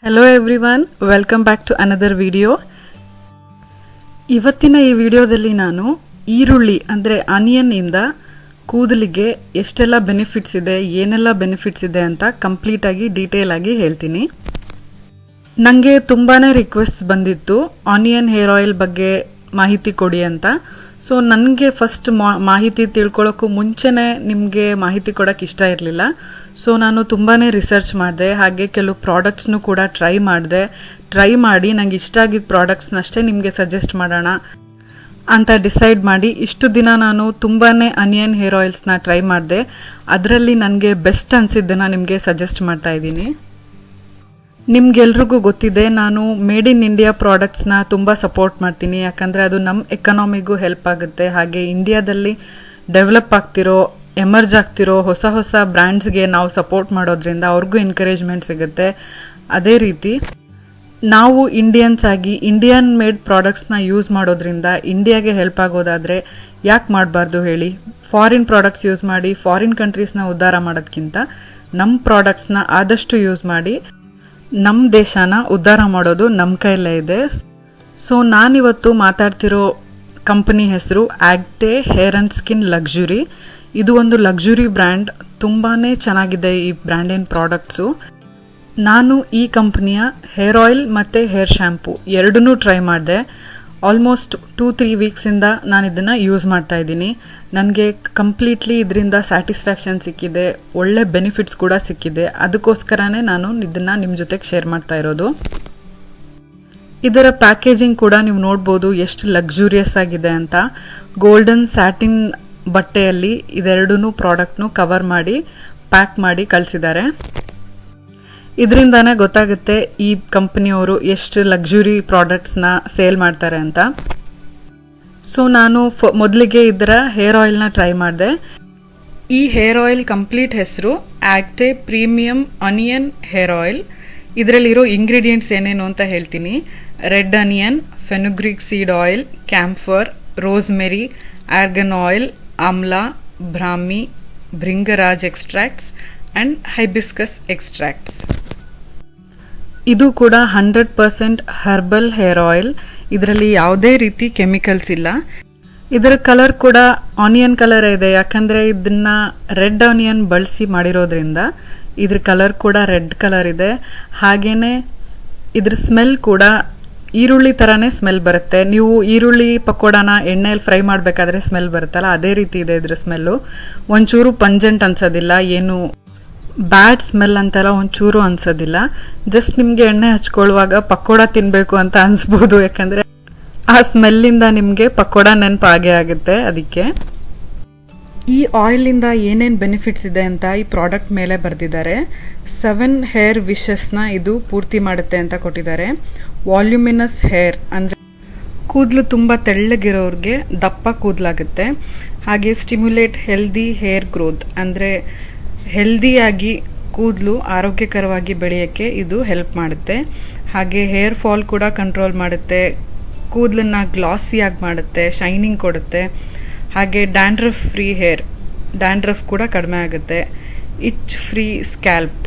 Hello everyone, welcome back to another video. ಇವತ್ತಿನ ಈ ವಿಡಿಯೋದಲ್ಲಿ ನಾನು ಈರುಳ್ಳಿ ಅಂದರೆ ಆನಿಯನ್ ಇಂದ ಕೂದಲಿಗೆ ಎಷ್ಟೆಲ್ಲ ಬೆನಿಫಿಟ್ಸ್ ಇದೆ, ಏನೆಲ್ಲ ಬೆನಿಫಿಟ್ಸ್ ಇದೆ ಅಂತ ಕಂಪ್ಲೀಟ್ ಆಗಿ ಡೀಟೇಲ್ ಆಗಿ ಹೇಳ್ತೀನಿ. ನನಗೆ ತುಂಬಾನೇ ರಿಕ್ವೆಸ್ಟ್ ಬಂದಿತ್ತು ಆನಿಯನ್ ಹೇರ್ ಆಯಿಲ್ ಬಗ್ಗೆ ಮಾಹಿತಿ ಕೊಡಿ ಅಂತ. ಸೊ ನನಗೆ ಫಸ್ಟ್ ಮಾಹಿತಿ ತಿಳ್ಕೊಳ್ಳೋಕ್ಕೂ ಮುಂಚೆನೇ ನಿಮಗೆ ಮಾಹಿತಿ ಕೊಡೋಕ್ಕೆ ಇಷ್ಟ ಇರಲಿಲ್ಲ. ಸೊ ನಾನು ತುಂಬಾ ರಿಸರ್ಚ್ ಮಾಡಿದೆ, ಹಾಗೆ ಕೆಲವು ಪ್ರಾಡಕ್ಟ್ಸ್ನು ಕೂಡ ಟ್ರೈ ಮಾಡಿ ನನಗೆ ಇಷ್ಟ ಆಗಿದ್ದ ಪ್ರಾಡಕ್ಟ್ಸ್ನಷ್ಟೇ ನಿಮಗೆ ಸಜೆಸ್ಟ್ ಮಾಡೋಣ ಅಂತ ಡಿಸೈಡ್ ಮಾಡಿ ಇಷ್ಟು ದಿನ ನಾನು ತುಂಬಾ ಆನಿಯನ್ ಹೇರ್ ಆಯಿಲ್ಸ್ನ ಟ್ರೈ ಮಾಡಿದೆ. ಅದರಲ್ಲಿ ನನಗೆ ಬೆಸ್ಟ್ ಅನಿಸಿದ್ದನ್ನು ನಿಮಗೆ ಸಜೆಸ್ಟ್ ಮಾಡ್ತಾ ಇದ್ದೀನಿ. ನಿಮ್ಗೆಲ್ರಿಗೂ ಗೊತ್ತಿದೆ, ನಾನು ಮೇಡ್ ಇನ್ ಇಂಡಿಯಾ ಪ್ರಾಡಕ್ಟ್ಸ್ನ ತುಂಬ ಸಪೋರ್ಟ್ ಮಾಡ್ತೀನಿ. ಯಾಕಂದರೆ ಅದು ನಮ್ಮ ಎಕನಾಮಿಗೂ ಹೆಲ್ಪ್ ಆಗುತ್ತೆ, ಹಾಗೆ ಇಂಡಿಯಾದಲ್ಲಿ ಡೆವಲಪ್ ಆಗ್ತಿರೋ ಎಮರ್ಜ್ ಆಗ್ತಿರೋ ಹೊಸ ಹೊಸ ಬ್ರ್ಯಾಂಡ್ಸ್ಗೆ ನಾವು ಸಪೋರ್ಟ್ ಮಾಡೋದ್ರಿಂದ ಅವ್ರಿಗೂ ಎನ್ಕರೇಜ್ಮೆಂಟ್ ಸಿಗುತ್ತೆ. ಅದೇ ರೀತಿ ನಾವು ಇಂಡಿಯನ್ಸ್ ಆಗಿ ಇಂಡಿಯನ್ ಮೇಡ್ ಪ್ರಾಡಕ್ಟ್ಸ್ನ ಯೂಸ್ ಮಾಡೋದ್ರಿಂದ ಇಂಡಿಯಾಗೆ ಹೆಲ್ಪ್ ಆಗೋದಾದರೆ ಯಾಕೆ ಮಾಡಬಾರ್ದು ಹೇಳಿ. ಫಾರಿನ್ ಪ್ರಾಡಕ್ಟ್ಸ್ ಯೂಸ್ ಮಾಡಿ ಫಾರಿನ್ ಕಂಟ್ರೀಸ್ನ ಉದ್ಧಾರ ಮಾಡೋದಕ್ಕಿಂತ ನಮ್ಮ ಪ್ರಾಡಕ್ಟ್ಸ್ನ ಆದಷ್ಟು ಯೂಸ್ ಮಾಡಿ ನಮ್ಮ ದೇಶನ ಉದ್ಧಾರ ಮಾಡೋದು ನಮ್ಮ ಕೈಯಲ್ಲೇ ಇದೆ. ಸೊ ನಾನಿವತ್ತು ಮಾತಾಡ್ತಿರೋ ಕಂಪನಿ ಹೆಸರು ಆಗ್ಟೆ ಹೇರ್ ಆ್ಯಂಡ್ ಸ್ಕಿನ್ ಲಕ್ಸುರಿ. ಇದು ಒಂದು ಲಕ್ಸುರಿ ಬ್ರ್ಯಾಂಡ್, ತುಂಬಾ ಚೆನ್ನಾಗಿದೆ ಈ ಬ್ರ್ಯಾಂಡಿನ ಪ್ರಾಡಕ್ಟ್ಸು. ನಾನು ಈ ಕಂಪ್ನಿಯ ಹೇರ್ ಆಯಿಲ್ ಮತ್ತು ಹೇರ್ ಶ್ಯಾಂಪು ಎರಡನ್ನೂ ಟ್ರೈ ಮಾಡಿದೆ. ಆಲ್ಮೋಸ್ಟ್ 2-3 ವೀಕ್ಸಿಂದ ನಾನು ಇದನ್ನು ಯೂಸ್ ಮಾಡ್ತಾಯಿದ್ದೀನಿ. ನನಗೆ ಕಂಪ್ಲೀಟ್ಲಿ ಇದರಿಂದ ಸ್ಯಾಟಿಸ್ಫ್ಯಾಕ್ಷನ್ ಸಿಕ್ಕಿದೆ, ಒಳ್ಳೆ ಬೆನಿಫಿಟ್ಸ್ ಕೂಡ ಸಿಕ್ಕಿದೆ. ಅದಕ್ಕೋಸ್ಕರನೇ ನಾನು ಇದನ್ನು ನಿಮ್ಮ ಜೊತೆಗೆ ಶೇರ್ ಮಾಡ್ತಾ ಇರೋದು. ಇದರ ಪ್ಯಾಕೇಜಿಂಗ್ ಕೂಡ ನೀವು ನೋಡ್ಬೋದು ಎಷ್ಟು ಲಕ್ಸುರಿಯಸ್ ಆಗಿದೆ ಅಂತ. ಗೋಲ್ಡನ್ ಸ್ಯಾಟಿನ್ ಬಟ್ಟೆಯಲ್ಲಿ ಇದೆರಡೂ ಪ್ರಾಡಕ್ಟ್ನು ಕವರ್ ಮಾಡಿ ಪ್ಯಾಕ್ ಮಾಡಿ ಕಳಿಸಿದ್ದಾರೆ. ಇದರಿಂದಾನೇ ಗೊತ್ತಾಗುತ್ತೆ ಈ ಕಂಪನಿಯವರು ಎಷ್ಟು ಲಕ್ಸುರಿ ಪ್ರಾಡಕ್ಟ್ಸ್ನ ಸೇಲ್ ಮಾಡ್ತಾರೆ ಅಂತ. ಸೊ ನಾನು ಮೊದಲಿಗೆ ಇದರ ಹೇರ್ ಆಯಿಲ್ನ ಟ್ರೈ ಮಾಡಿದೆ. ಈ ಹೇರ್ ಆಯಿಲ್ ಕಂಪ್ಲೀಟ್ ಹೆಸರು ಆಗ್ಟೆ ಪ್ರೀಮಿಯಂ ಆನಿಯನ್ ಹೇರ್ ಆಯಿಲ್. ಇದರಲ್ಲಿರೋ ಇಂಗ್ರೀಡಿಯೆಂಟ್ಸ್ ಏನೇನು ಅಂತ ಹೇಳ್ತೀನಿ. Red onion, fenugreek seed oil, camphor, rosemary, argan oil, amla, brahmi, bhringraj extracts and hibiscus extracts. ಇದು ಕೂಡ 100% ಹರ್ಬಲ್ ಹೇರ್ ಆಯಿಲ್. ಇದರಲ್ಲಿ ಯಾವುದೇ ರೀತಿ ಕೆಮಿಕಲ್ಸ್ ಇಲ್ಲ. ಇದರ ಕಲರ್ ಕೂಡ ಆನಿಯನ್ ಕಲರ್ ಇದೆ, ಯಾಕಂದರೆ ಇದನ್ನು ರೆಡ್ ಆನಿಯನ್ ಬಳಸಿ ಮಾಡಿರೋದ್ರಿಂದ ಇದ್ರ ಕಲರ್ ಕೂಡ ರೆಡ್ ಕಲರ್ ಇದೆ. ಹಾಗೆಯೇ ಇದ್ರ ಸ್ಮೆಲ್ ಕೂಡ ಈರುಳ್ಳಿ ಥರನೇ ಸ್ಮೆಲ್ ಬರುತ್ತೆ. ನೀವು ಈರುಳ್ಳಿ ಪಕೋಡಾನ ಎಣ್ಣೆಯಲ್ಲಿ ಫ್ರೈ ಮಾಡಬೇಕಾದ್ರೆ ಸ್ಮೆಲ್ ಬರುತ್ತಲ್ಲ, ಅದೇ ರೀತಿ ಇದೆ ಇದ್ರ ಸ್ಮೆಲ್ಲು. ಒಂಚೂರು ಪಂಜೆಂಟ್ ಅನ್ಸೋದಿಲ್ಲ, ಏನು ಬ್ಯಾಡ್ ಸ್ಮೆಲ್ ಅಂತೆಲ್ಲ ಒಂಚೂರು ಅನ್ಸೋದಿಲ್ಲ. ಜಸ್ಟ್ ನಿಮಗೆ ಎಣ್ಣೆ ಹಚ್ಕೊಳ್ಳುವಾಗ ಪಕೋಡ ತಿನ್ನಬೇಕು ಅಂತ ಅನಿಸ್ಬೋದು, ಯಾಕಂದರೆ ಆ ಸ್ಮೆಲ್ಲಿಂದ ನಿಮಗೆ ಪಕೋಡ ನೆನಪು ಆಗೇ ಆಗುತ್ತೆ. ಅದಕ್ಕೆ ಈ ಆಯಿಲಿಂದ ಏನೇನು ಬೆನಿಫಿಟ್ಸ್ ಇದೆ ಅಂತ ಈ ಪ್ರಾಡಕ್ಟ್ ಮೇಲೆ ಬರೆದಿದ್ದಾರೆ. 7 ಹೇರ್ ವಿಶಸ್ನ ಇದು ಪೂರ್ತಿ ಮಾಡುತ್ತೆ ಅಂತ ಕೊಟ್ಟಿದ್ದಾರೆ. ವಾಲ್ಯೂಮಿನಸ್ ಹೇರ್ ಅಂದರೆ ಕೂದಲು ತುಂಬ ತೆಳ್ಳಗಿರೋರಿಗೆ ದಪ್ಪ ಕೂದಲಾಗುತ್ತೆ. ಹಾಗೆ ಸ್ಟಿಮ್ಯುಲೇಟ್ ಹೆಲ್ದಿ ಹೇರ್ ಗ್ರೋತ್ ಅಂದರೆ ಹೆಲ್ದಿಯಾಗಿ ಕೂದಲು ಆರೋಗ್ಯಕರವಾಗಿ ಬೆಳೆಯೋಕ್ಕೆ ಇದು ಹೆಲ್ಪ್ ಮಾಡುತ್ತೆ. ಹಾಗೆ ಹೇರ್ ಫಾಲ್ ಕೂಡ ಕಂಟ್ರೋಲ್ ಮಾಡುತ್ತೆ, ಕೂದಲನ್ನು ಗ್ಲಾಸಿಯಾಗಿ ಮಾಡುತ್ತೆ, ಶೈನಿಂಗ್ ಕೊಡುತ್ತೆ. ಹಾಗೆ ಡ್ಯಾಂಡ್ರಫ್ ಫ್ರೀ ಹೇರ್, ಡ್ಯಾಂಡ್ರಫ್ ಕೂಡ ಕಡಿಮೆ ಆಗುತ್ತೆ. ಇಚ್ ಫ್ರೀ ಸ್ಕ್ಯಾಲ್ಪ್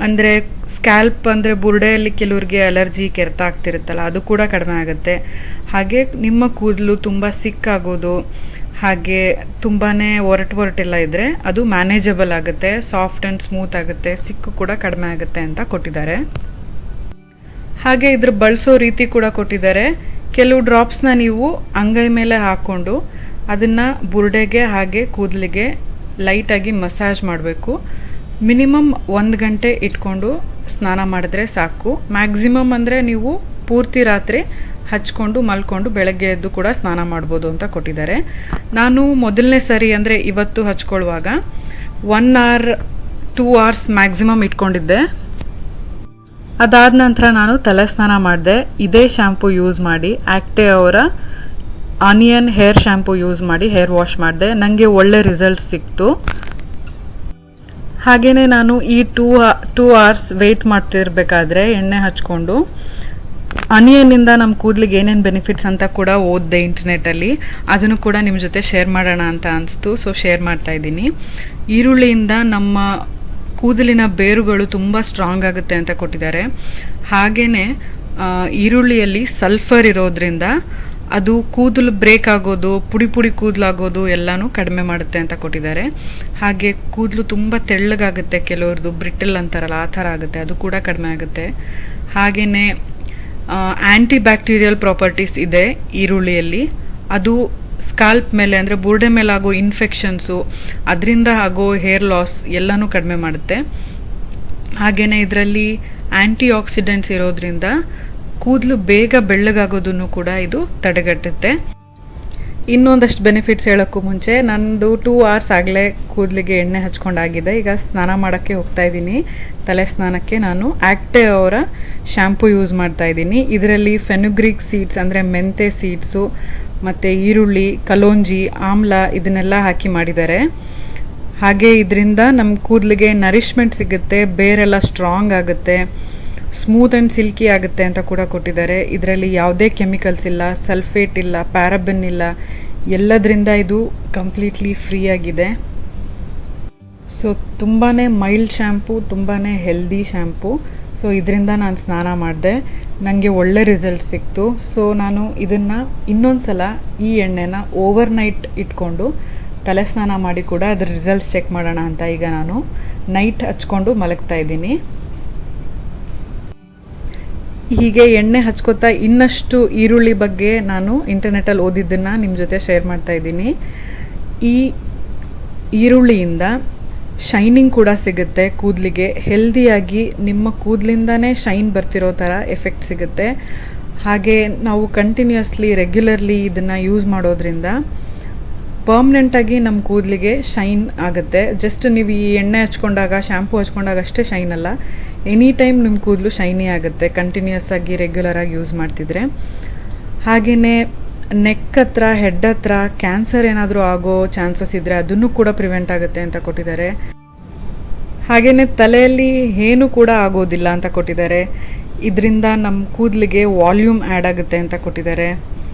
ಅಂದರೆ ಸ್ಕ್ಯಾಲ್ಪ್ ಅಂದರೆ ಬುರುಡೆಯಲ್ಲಿ ಕೆಲವ್ರಿಗೆ ಅಲರ್ಜಿ ಕೆರೆತ ಆಗ್ತಿರುತ್ತಲ್ಲ, ಅದು ಕೂಡ ಕಡಿಮೆ ಆಗುತ್ತೆ. ಹಾಗೆ ನಿಮ್ಮ ಕೂದಲು ತುಂಬ ಸಿಕ್ಕಾಗೋದು ಹಾಗೆ ತುಂಬಾ ಒರಟೆಲ್ಲ ಇದ್ದರೆ ಅದು ಮ್ಯಾನೇಜಬಲ್ ಆಗುತ್ತೆ, ಸಾಫ್ಟ್ ಆ್ಯಂಡ್ ಸ್ಮೂತ್ ಆಗುತ್ತೆ, ಸಿಕ್ಕು ಕೂಡ ಕಡಿಮೆ ಆಗುತ್ತೆ ಅಂತ ಕೊಟ್ಟಿದ್ದಾರೆ. ಹಾಗೆ ಇದ್ರ ಬಳಸೋ ರೀತಿ ಕೂಡ ಕೊಟ್ಟಿದ್ದಾರೆ. ಕೆಲವು ಡ್ರಾಪ್ಸ್ನ ನೀವು ಅಂಗೈ ಮೇಲೆ ಹಾಕ್ಕೊಂಡು ಅದನ್ನು ಬುರುಡೆಗೆ ಹಾಗೆ ಕೂದಲಿಗೆ ಲೈಟಾಗಿ ಮಸಾಜ್ ಮಾಡಬೇಕು. ಮಿನಿಮಮ್ 1 ಗಂಟೆ ಇಟ್ಕೊಂಡು ಸ್ನಾನ ಮಾಡಿದ್ರೆ ಸಾಕು. ಮ್ಯಾಕ್ಸಿಮಮ್ ಅಂದರೆ ನೀವು ಪೂರ್ತಿ ರಾತ್ರಿ ಹಚ್ಕೊಂಡು ಮಲ್ಕೊಂಡು ಬೆಳಗ್ಗೆ ಎದ್ದು ಕೂಡ ಸ್ನಾನ ಮಾಡ್ಬೋದು ಅಂತ ಕೊಟ್ಟಿದ್ದಾರೆ. ನಾನು ಮೊದಲನೇ ಸರಿ ಅಂದರೆ ಇವತ್ತು ಹಚ್ಕೊಳ್ಳುವಾಗ 1 hour 2 hours ಮ್ಯಾಕ್ಸಿಮಮ್ ಇಟ್ಕೊಂಡಿದ್ದೆ. ಅದಾದ ನಂತರ ನಾನು ತಲೆ ಸ್ನಾನ ಮಾಡಿದೆ. ಇದೇ ಶ್ಯಾಂಪು ಯೂಸ್ ಮಾಡಿ, ಆಗ್ಟೆ ಅವರ ಆನಿಯನ್ ಹೇರ್ ಶ್ಯಾಂಪು ಯೂಸ್ ಮಾಡಿ ಹೇರ್ ವಾಶ್ ಮಾಡಿದೆ. ನನಗೆ ಒಳ್ಳೆ ರಿಸಲ್ಟ್ ಸಿಕ್ತು. ಹಾಗೆಯೇ ನಾನು ಈ 2 hours ವೆಯ್ಟ್ ಮಾಡ್ತಿರ್ಬೇಕಾದ್ರೆ ಎಣ್ಣೆ ಹಚ್ಕೊಂಡು ಆನಿಯನ್ನಿಂದ ನಮ್ಮ ಕೂದಲಿಗೆ ಏನೇನು ಬೆನಿಫಿಟ್ಸ್ ಅಂತ ಕೂಡ ಓದಿದೆ ಇಂಟರ್ನೆಟ್ಟಲ್ಲಿ. ಅದನ್ನು ಕೂಡ ನಿಮ್ಮ ಜೊತೆ ಶೇರ್ ಮಾಡೋಣ ಅಂತ ಅನಿಸ್ತು. ಸೊ ಶೇರ್ ಮಾಡ್ತಾಯಿದ್ದೀನಿ. ಈರುಳ್ಳಿಯಿಂದ ನಮ್ಮ ಕೂದಲಿನ ಬೇರುಗಳು ತುಂಬ ಸ್ಟ್ರಾಂಗ್ ಆಗುತ್ತೆ ಅಂತ ಕೊಟ್ಟಿದ್ದಾರೆ. ಹಾಗೆಯೇ ಈರುಳ್ಳಿಯಲ್ಲಿ ಸಲ್ಫರ್ ಇರೋದ್ರಿಂದ ಅದು ಕೂದಲು ಬ್ರೇಕ್ ಆಗೋದು, ಪುಡಿ ಪುಡಿ ಕೂದಲಾಗೋದು ಎಲ್ಲನೂ ಕಡಿಮೆ ಮಾಡುತ್ತೆ ಅಂತ ಕೊಟ್ಟಿದ್ದಾರೆ. ಹಾಗೆ ಕೂದಲು ತುಂಬ ತೆಳ್ಳಗಾಗುತ್ತೆ, ಕೆಲವ್ರದ್ದು ಬ್ರಿಟಲ್ ಅಂತಾರಲ್ಲ ಆ ಥರ ಆಗುತ್ತೆ, ಅದು ಕೂಡ ಕಡಿಮೆ ಆಗುತ್ತೆ. ಹಾಗೆಯೇ ಆ್ಯಂಟಿ ಬ್ಯಾಕ್ಟೀರಿಯಲ್ ಪ್ರಾಪರ್ಟೀಸ್ ಇದೆ ಈರುಳ್ಳಿಯಲ್ಲಿ. ಅದು ಸ್ಕಾಲ್ಪ್ ಮೇಲೆ ಅಂದರೆ ಬುರುಡೆ ಮೇಲೆ ಆಗೋ ಇನ್ಫೆಕ್ಷನ್ಸು, ಅದರಿಂದ ಆಗೋ ಹೇರ್ ಲಾಸ್ ಎಲ್ಲನೂ ಕಡಿಮೆ ಮಾಡುತ್ತೆ. ಹಾಗೆಯೇ ಇದರಲ್ಲಿ ಆ್ಯಂಟಿ ಆಕ್ಸಿಡೆಂಟ್ಸ್ ಇರೋದ್ರಿಂದ ಕೂದಲು ಬೇಗ ಬೆಳ್ಳಗಾಗೋದನ್ನು ಕೂಡ ಇದು ತಡೆಗಟ್ಟುತ್ತೆ. ಇನ್ನೊಂದಷ್ಟು ಬೆನಿಫಿಟ್ಸ್ ಹೇಳೋಕ್ಕೂ ಮುಂಚೆ, ನಂದು 2 hours ಆಗಲೇ ಕೂದಲಿಗೆ ಎಣ್ಣೆ ಹಚ್ಕೊಂಡಾಗಿದೆ. ಈಗ ಸ್ನಾನ ಮಾಡೋಕ್ಕೆ ಹೋಗ್ತಾ ಇದ್ದೀನಿ. ತಲೆ ಸ್ನಾನಕ್ಕೆ ನಾನು ಆಕ್ಟೆ ಅವರ ಶ್ಯಾಂಪು ಯೂಸ್ ಮಾಡ್ತಾ ಇದ್ದೀನಿ. ಇದರಲ್ಲಿ ಫೆನುಗ್ರೀಕ್ ಸೀಡ್ಸ್ ಅಂದರೆ ಮೆಂತೆ ಸೀಡ್ಸು ಮತ್ತು ಈರುಳ್ಳಿ, ಕಲೋಂಜಿ, ಆಮ್ಲ ಇದನ್ನೆಲ್ಲ ಹಾಕಿ ಮಾಡಿದ್ದಾರೆ. ಹಾಗೆ ಇದರಿಂದ ನಮ್ಮ ಕೂದಲಿಗೆ ನರಿಷ್ಮೆಂಟ್ ಸಿಗುತ್ತೆ, ಬೇರೆಲ್ಲ ಸ್ಟ್ರಾಂಗ್ ಆಗುತ್ತೆ, ಸ್ಮೂತ್ ಆ್ಯಂಡ್ ಸಿಲ್ಕಿ ಆಗುತ್ತೆ ಅಂತ ಕೂಡ ಕೊಟ್ಟಿದ್ದಾರೆ. ಇದರಲ್ಲಿ ಯಾವುದೇ ಕೆಮಿಕಲ್ಸ್ ಇಲ್ಲ, ಸಲ್ಫೇಟ್ ಇಲ್ಲ, ಪ್ಯಾರಾಬೆನ್ ಇಲ್ಲ, ಎಲ್ಲದರಿಂದ ಇದು ಕಂಪ್ಲೀಟ್ಲಿ ಫ್ರೀ ಆಗಿದೆ. ಸೊ ತುಂಬಾ ಮೈಲ್ಡ್ ಶ್ಯಾಂಪು, ತುಂಬಾ ಹೆಲ್ದಿ ಶ್ಯಾಂಪು. ಸೊ ಇದರಿಂದ ನಾನು ಸ್ನಾನ ಮಾಡಿದೆ, ನನಗೆ ಒಳ್ಳೆ ರಿಸಲ್ಟ್ ಸಿಕ್ತು. ಸೊ ನಾನು ಇದನ್ನು ಇನ್ನೊಂದು ಸಲ ಈ ಎಣ್ಣೆನ ಓವರ್ನೈಟ್ ಇಟ್ಕೊಂಡು ತಲೆ ಸ್ನಾನ ಮಾಡಿ ಕೂಡ ಅದ್ರ ರಿಸಲ್ಟ್ಸ್ ಚೆಕ್ ಮಾಡೋಣ ಅಂತ ಈಗ ನಾನು ನೈಟ್ ಹಚ್ಕೊಂಡು ಮಲಗ್ತಾ ಇದ್ದೀನಿ. ಹೀಗೆ ಎಣ್ಣೆ ಹಚ್ಕೋತಾ ಇನ್ನಷ್ಟು ಈರುಳ್ಳಿ ಬಗ್ಗೆ ನಾನು ಇಂಟರ್ನೆಟ್ಟಲ್ಲಿ ಓದಿದ್ದನ್ನು ನಿಮ್ಮ ಜೊತೆ ಶೇರ್ ಮಾಡ್ತಾ ಇದ್ದೀನಿ. ಈ ಈರುಳ್ಳಿಯಿಂದ ಶೈನಿಂಗ್ ಕೂಡ ಸಿಗುತ್ತೆ ಕೂದಲಿಗೆ, ಹೆಲ್ದಿಯಾಗಿ ನಿಮ್ಮ ಕೂದಲಿಂದನೇ ಶೈನ್ ಬರ್ತಿರೋ ಥರ ಎಫೆಕ್ಟ್ ಸಿಗುತ್ತೆ. ಹಾಗೆ ನಾವು ಕಂಟಿನ್ಯೂಸ್ಲಿ ರೆಗ್ಯುಲರ್ಲಿ ಇದನ್ನು ಯೂಸ್ ಮಾಡೋದ್ರಿಂದ ಪರ್ಮನೆಂಟಾಗಿ ನಮ್ಮ ಕೂದಲಿಗೆ ಶೈನ್ ಆಗುತ್ತೆ. ಜಸ್ಟ್ ನೀವು ಈ ಎಣ್ಣೆ ಹಚ್ಕೊಂಡಾಗ, ಶ್ಯಾಂಪು ಹಚ್ಕೊಂಡಾಗ ಅಷ್ಟೇ ಶೈನ್ ಅಲ್ಲ, ಎನಿ ಟೈಮ್ ನಿಮ್ಮ ಕೂದಲು ಶೈನಿ ಆಗುತ್ತೆ ಕಂಟಿನ್ಯೂಸ್ ಆಗಿ ರೆಗ್ಯುಲರಾಗಿ ಯೂಸ್ ಮಾಡ್ತಿದ್ರೆ. ಹಾಗೆಯೇ ನೆಕ್ ಹತ್ರ, ಹೆಡ್ ಹತ್ರ ಕ್ಯಾನ್ಸರ್ ಏನಾದರೂ ಆಗೋ ಚಾನ್ಸಸ್ ಇದ್ದರೆ ಅದನ್ನು ಕೂಡ ಪ್ರಿವೆಂಟ್ ಆಗುತ್ತೆ ಅಂತ ಕೊಟ್ಟಿದ್ದಾರೆ. ಹಾಗೆಯೇ ತಲೆಯಲ್ಲಿ ಏನು ಕೂಡ ಆಗೋದಿಲ್ಲ ಅಂತ ಕೊಟ್ಟಿದ್ದಾರೆ. ಇದರಿಂದ ನಮ್ಮ ಕೂದಲಿಗೆ ವಾಲ್ಯೂಮ್ ಆ್ಯಡ್ ಆಗುತ್ತೆ ಅಂತ ಕೊಟ್ಟಿದ್ದಾರೆ.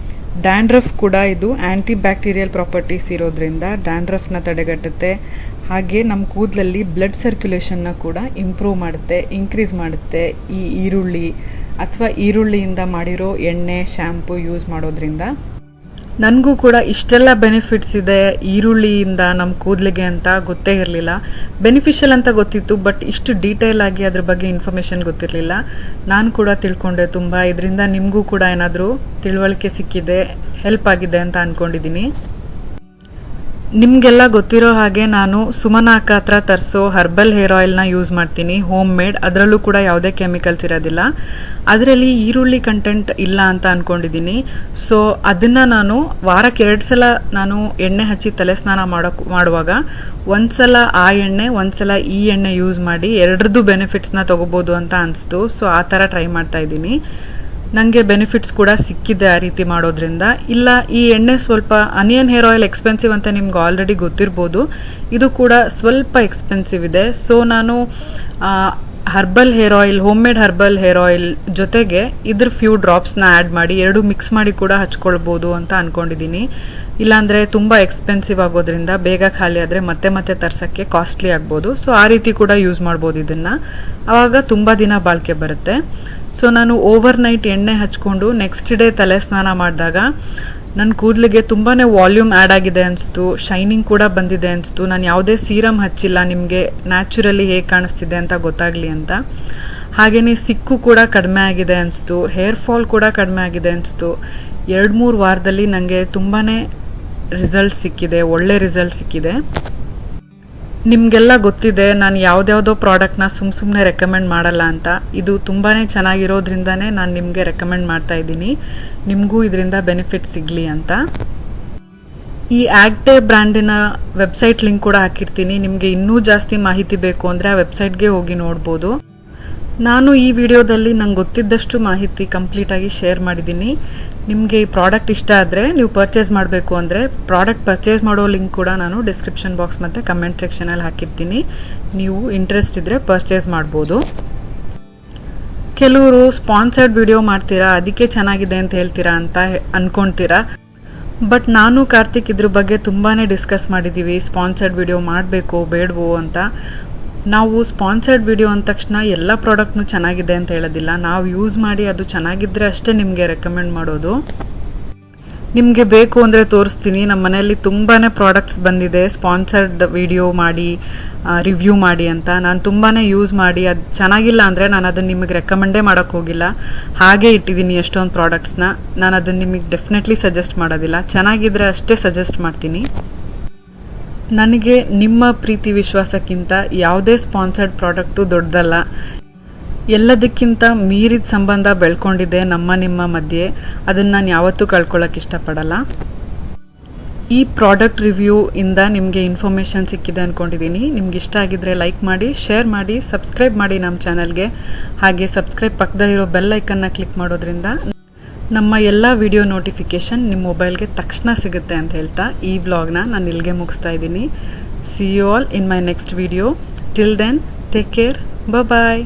ಡ್ಯಾಂಡ್ರಫ್ ಕೂಡ ಇದು ಆ್ಯಂಟಿ ಬ್ಯಾಕ್ಟೀರಿಯಲ್ ಪ್ರಾಪರ್ಟೀಸ್ ಇರೋದ್ರಿಂದ ಡ್ಯಾಂಡ್ರಫ್ನ ತಡೆಗಟ್ಟುತ್ತೆ. ಹಾಗೆ ನಮ್ಮ ಕೂದಲಲ್ಲಿ ಬ್ಲಡ್ ಸರ್ಕ್ಯುಲೇಷನ್ನ ಕೂಡ ಇಂಪ್ರೂವ್ ಮಾಡುತ್ತೆ, ಇನ್ಕ್ರೀಸ್ ಮಾಡುತ್ತೆ ಈ ಈರುಳ್ಳಿ ಅಥವಾ ಈರುಳ್ಳಿಯಿಂದ ಮಾಡಿರೋ ಎಣ್ಣೆ, ಶ್ಯಾಂಪು ಯೂಸ್ ಮಾಡೋದ್ರಿಂದ. ನನಗೂ ಕೂಡ ಇಷ್ಟೆಲ್ಲ ಬೆನಿಫಿಟ್ಸ್ ಇದೆ ಈರುಳ್ಳಿಯಿಂದ ನಮ್ಮ ಕೂದಲಿಗೆ ಅಂತ ಗೊತ್ತೇ ಇರಲಿಲ್ಲ. ಬೆನಿಫಿಷಿಯಲ್ ಅಂತ ಗೊತ್ತಿತ್ತು, ಬಟ್ ಇಷ್ಟು ಡೀಟೇಲ್ ಆಗಿ ಅದ್ರ ಬಗ್ಗೆ ಇನ್ಫಾರ್ಮೇಷನ್ ಗೊತ್ತಿರಲಿಲ್ಲ. ನಾನು ಕೂಡ ತಿಳ್ಕೊಂಡೆ ತುಂಬ. ಇದರಿಂದ ನಿಮಗೂ ಕೂಡ ಏನಾದರೂ ತಿಳುವಳಿಕೆ ಸಿಕ್ಕಿದೆ, ಹೆಲ್ಪ್ ಆಗಿದೆ ಅಂತ ಅಂದ್ಕೊಂಡಿದ್ದೀನಿ. ನಿಮಗೆಲ್ಲ ಗೊತ್ತಿರೋ ಹಾಗೆ ನಾನು ಸುಮನಾಕ ಹತ್ರ ತರಿಸೋ ಹರ್ಬಲ್ ಹೇರ್ ಆಯಿಲ್ನ ಯೂಸ್ ಮಾಡ್ತೀನಿ, ಹೋಮ್ ಮೇಡ್. ಅದರಲ್ಲೂ ಕೂಡ ಯಾವುದೇ ಕೆಮಿಕಲ್ಸ್ ಇರೋದಿಲ್ಲ. ಅದರಲ್ಲಿ ಈರುಳ್ಳಿ ಕಂಟೆಂಟ್ ಇಲ್ಲ ಅಂತ ಅಂದ್ಕೊಂಡಿದ್ದೀನಿ. ಸೊ ಅದನ್ನು ನಾನು ವಾರಕ್ಕೆ 2 ಸಲ ನಾನು ಎಣ್ಣೆ ಹಚ್ಚಿ ತಲೆ ಸ್ನಾನ ಮಾಡುವಾಗ ಒಂದು ಸಲ ಆ ಎಣ್ಣೆ, ಒಂದು ಸಲ ಈ ಎಣ್ಣೆ ಯೂಸ್ ಮಾಡಿ ಎರಡರದ್ದು ಬೆನಿಫಿಟ್ಸ್ನ ತೊಗೋಬೋದು ಅಂತ ಅನಿಸ್ತು. ಸೊ ಆ ಥರ ಟ್ರೈ ಮಾಡ್ತಾ ಇದ್ದೀನಿ. ನನಗೆ ಬೆನಿಫಿಟ್ಸ್ ಕೂಡ ಸಿಕ್ಕಿದೆ ಆ ರೀತಿ ಮಾಡೋದ್ರಿಂದ. ಇಲ್ಲ, ಈ ಎಣ್ಣೆ ಸ್ವಲ್ಪ ಅನಿಯನ್ ಹೇರ್ ಆಯಿಲ್ ಎಕ್ಸ್ಪೆನ್ಸಿವ್ ಅಂತ ನಿಮ್ಗೆ ಆಲ್ರೆಡಿ ಗೊತ್ತಿರ್ಬೋದು, ಇದು ಕೂಡ ಸ್ವಲ್ಪ ಎಕ್ಸ್ಪೆನ್ಸಿವ್ ಇದೆ. ಸೊ ನಾನು herbal hair oil, home made herbal hair oil ಜೊತೆಗೆ ಇದ್ರ ಫ್ಯೂ ಡ್ರಾಪ್ಸ್ನ ಆ್ಯಡ್ ಮಾಡಿ ಎರಡು ಮಿಕ್ಸ್ ಮಾಡಿ ಕೂಡ ಹಚ್ಕೊಳ್ಬೋದು ಅಂತ ಅಂದ್ಕೊಂಡಿದ್ದೀನಿ. ಇಲ್ಲಾಂದರೆ ತುಂಬ ಎಕ್ಸ್ಪೆನ್ಸಿವ್ ಆಗೋದ್ರಿಂದ ಬೇಗ ಖಾಲಿ ಆದರೆ ಮತ್ತೆ ತರ್ಸೋಕ್ಕೆ ಕಾಸ್ಟ್ಲಿ ಆಗ್ಬೋದು. ಸೊ ಆ ರೀತಿ ಕೂಡ ಯೂಸ್ ಮಾಡ್ಬೋದು ಇದನ್ನು, ಆವಾಗ ತುಂಬ ದಿನ ಬಾಳಿಕೆ ಬರುತ್ತೆ. ಸೊ ನಾನು ಓವರ್ನೈಟ್ ಎಣ್ಣೆ ಹಚ್ಕೊಂಡು ನೆಕ್ಸ್ಟ್ ಡೇ ತಲೆ ಸ್ನಾನ ಮಾಡಿದಾಗ ನನ್ನ ಕೂದಲಿಗೆ ತುಂಬಾ ವಾಲ್ಯೂಮ್ ಆ್ಯಡ್ ಆಗಿದೆ ಅನಿಸ್ತು, ಶೈನಿಂಗ್ ಕೂಡ ಬಂದಿದೆ ಅನಿಸ್ತು. ನಾನು ಯಾವುದೇ ಸೀರಮ್ ಹಚ್ಚಿಲ್ಲ, ನಿಮಗೆ ನ್ಯಾಚುರಲಿ ಹೇಗೆ ಕಾಣಿಸ್ತಿದೆ ಅಂತ ಗೊತ್ತಾಗಲಿ ಅಂತ. ಹಾಗೆಯೇ ಸಿಕ್ಕು ಕೂಡ ಕಡಿಮೆ ಆಗಿದೆ ಅನಿಸ್ತು, ಹೇರ್ ಫಾಲ್ ಕೂಡ ಕಡಿಮೆ ಆಗಿದೆ ಅನಿಸ್ತು. 2-3 ವಾರದಲ್ಲಿ ನನಗೆ ತುಂಬಾ ರಿಸಲ್ಟ್ ಸಿಕ್ಕಿದೆ, ಒಳ್ಳೆ ರಿಸಲ್ಟ್ ಸಿಕ್ಕಿದೆ. ನಿಮಗೆಲ್ಲ ಗೊತ್ತಿದೆ ನಾನು ಯಾವುದ್ಯಾವುದೋ ಪ್ರಾಡಕ್ಟ್ನ ಸುಮ್ಮನೆ ರೆಕಮೆಂಡ್ ಮಾಡಲ್ಲ ಅಂತ. ಇದು ತುಂಬಾ ಚೆನ್ನಾಗಿರೋದ್ರಿಂದನೇ ನಾನು ನಿಮಗೆ ರೆಕಮೆಂಡ್ ಮಾಡ್ತಾ ಇದ್ದೀನಿ, ನಿಮಗೂ ಇದರಿಂದ ಬೆನಿಫಿಟ್ ಸಿಗಲಿ ಅಂತ. ಈ ಆಕ್ಟೆ ಬ್ರ್ಯಾಂಡಿನ ವೆಬ್ಸೈಟ್ ಲಿಂಕ್ ಕೂಡ ಹಾಕಿರ್ತೀನಿ. ನಿಮಗೆ ಇನ್ನೂ ಜಾಸ್ತಿ ಮಾಹಿತಿ ಬೇಕು ಅಂದರೆ ಆ ವೆಬ್ಸೈಟ್ಗೆ ಹೋಗಿ ನೋಡ್ಬೋದು. ನಾನು ಈ ವಿಡಿಯೋದಲ್ಲಿ ನಂಗೆ ಗೊತ್ತಿದ್ದಷ್ಟು ಮಾಹಿತಿ ಕಂಪ್ಲೀಟಾಗಿ ಶೇರ್ ಮಾಡಿದ್ದೀನಿ. ನಿಮಗೆ ಈ ಪ್ರಾಡಕ್ಟ್ ಇಷ್ಟ ಆದರೆ ನೀವು ಪರ್ಚೇಸ್ ಮಾಡಬೇಕು ಅಂದರೆ ಪ್ರಾಡಕ್ಟ್ ಪರ್ಚೇಸ್ ಮಾಡೋ ಲಿಂಕ್ ಕೂಡ ನಾನು ಡಿಸ್ಕ್ರಿಪ್ಷನ್ ಬಾಕ್ಸ್ ಮತ್ತು ಕಮೆಂಟ್ ಸೆಕ್ಷನಲ್ಲಿ ಹಾಕಿರ್ತೀನಿ. ನೀವು ಇಂಟ್ರೆಸ್ಟ್ ಇದ್ದರೆ ಪರ್ಚೇಸ್ ಮಾಡ್ಬೋದು. ಕೆಲವರು ಸ್ಪಾನ್ಸರ್ಡ್ ವಿಡಿಯೋ ಮಾಡ್ತೀರಾ, ಅದಕ್ಕೆ ಚೆನ್ನಾಗಿದೆ ಅಂತ ಹೇಳ್ತೀರಾ ಅಂತ ಅಂದ್ಕೊಳ್ತೀರಾ. ಬಟ್ ನಾನು ಕಾರ್ತಿಕ್ ಇದ್ರ ಬಗ್ಗೆ ತುಂಬಾ ಡಿಸ್ಕಸ್ ಮಾಡಿದ್ದೀವಿ, ಸ್ಪಾನ್ಸರ್ಡ್ ವಿಡಿಯೋ ಮಾಡಬೇಕು ಬೇಡವೋ ಅಂತ. ನಾವು ಸ್ಪಾನ್ಸರ್ಡ್ ವಿಡಿಯೋ ಅಂದ ತಕ್ಷಣ ಎಲ್ಲ ಪ್ರಾಡಕ್ಟ್ನು ಚೆನ್ನಾಗಿದೆ ಅಂತ ಹೇಳೋದಿಲ್ಲ. ನಾವು ಯೂಸ್ ಮಾಡಿ ಅದು ಚೆನ್ನಾಗಿದ್ದರೆ ಅಷ್ಟೇ ನಿಮಗೆ ರೆಕಮೆಂಡ್ ಮಾಡೋದು. ನಿಮಗೆ ಬೇಕು ಅಂದರೆ ತೋರಿಸ್ತೀನಿ. ನಮ್ಮ ಮನೆಯಲ್ಲಿ ತುಂಬಾ ಪ್ರಾಡಕ್ಟ್ಸ್ ಬಂದಿದೆ ಸ್ಪಾನ್ಸರ್ಡ್ ವಿಡಿಯೋ ಮಾಡಿ ರಿವ್ಯೂ ಮಾಡಿ ಅಂತ. ನಾನು ತುಂಬಾ ಯೂಸ್ ಮಾಡಿ ಅದು ಚೆನ್ನಾಗಿಲ್ಲ ಅಂದರೆ ನಾನು ಅದನ್ನು ನಿಮಗೆ ರೆಕಮೆಂಡೇ ಮಾಡೋಕ್ಕೆ ಹೋಗಿಲ್ಲ, ಹಾಗೆ ಇಟ್ಟಿದ್ದೀನಿ ಎಷ್ಟೊಂದು ಪ್ರಾಡಕ್ಟ್ಸ್ನ. ನಾನು ಅದನ್ನು ನಿಮಗೆ ಡೆಫಿನೆಟ್ಲಿ ಸಜೆಸ್ಟ್ ಮಾಡೋದಿಲ್ಲ, ಚೆನ್ನಾಗಿದ್ದರೆ ಅಷ್ಟೇ ಸಜೆಸ್ಟ್ ಮಾಡ್ತೀನಿ. ನನಗೆ ನಿಮ್ಮ ಪ್ರೀತಿ ವಿಶ್ವಾಸಕ್ಕಿಂತ ಯಾವುದೇ ಸ್ಪಾನ್ಸರ್ಡ್ ಪ್ರಾಡಕ್ಟು ದೊಡ್ಡದಲ್ಲ. ಎಲ್ಲದಕ್ಕಿಂತ ಮೀರಿದ ಸಂಬಂಧ ಬೆಳ್ಕೊಂಡಿದೆ ನಿಮ್ಮ ಮಧ್ಯೆ. ಅದನ್ನು ನಾನು ಯಾವತ್ತೂ ಕಳ್ಕೊಳ್ಳೋಕೆ ಇಷ್ಟಪಡಲ್ಲ. ಈ ಪ್ರಾಡಕ್ಟ್ ರಿವ್ಯೂ ಇಂದ ನಿಮಗೆ ಇನ್ಫಾರ್ಮೇಷನ್ ಸಿಕ್ಕಿದೆ ಅಂದ್ಕೊಂಡಿದ್ದೀನಿ. ನಿಮ್ಗೆ ಇಷ್ಟ ಆಗಿದ್ದರೆ ಲೈಕ್ ಮಾಡಿ, ಶೇರ್ ಮಾಡಿ, ಸಬ್ಸ್ಕ್ರೈಬ್ ಮಾಡಿ ನಮ್ಮ ಚಾನಲ್ಗೆ. ಹಾಗೆ ಸಬ್ಸ್ಕ್ರೈಬ್ ಪಕ್ಕದಲ್ಲಿರೋ ಬೆಲ್ ಐಕನ್ನ ಕ್ಲಿಕ್ ಮಾಡೋದ್ರಿಂದ ನಮ್ಮ ಎಲ್ಲ ವಿಡಿಯೋ ನೋಟಿಫಿಕೇಷನ್ ನಿಮ್ಮ ಮೊಬೈಲ್ಗೆ ತಕ್ಷಣ ಸಿಗುತ್ತೆ ಅಂತ ಹೇಳ್ತಾ ಈ ವ್ಲಾಗ್ನ ನಾನು ಇಲ್ಲಿಗೆ ಮುಗಿಸ್ತಾ ಇದ್ದೀನಿ. See you all in my next video. Till then take care. Bye.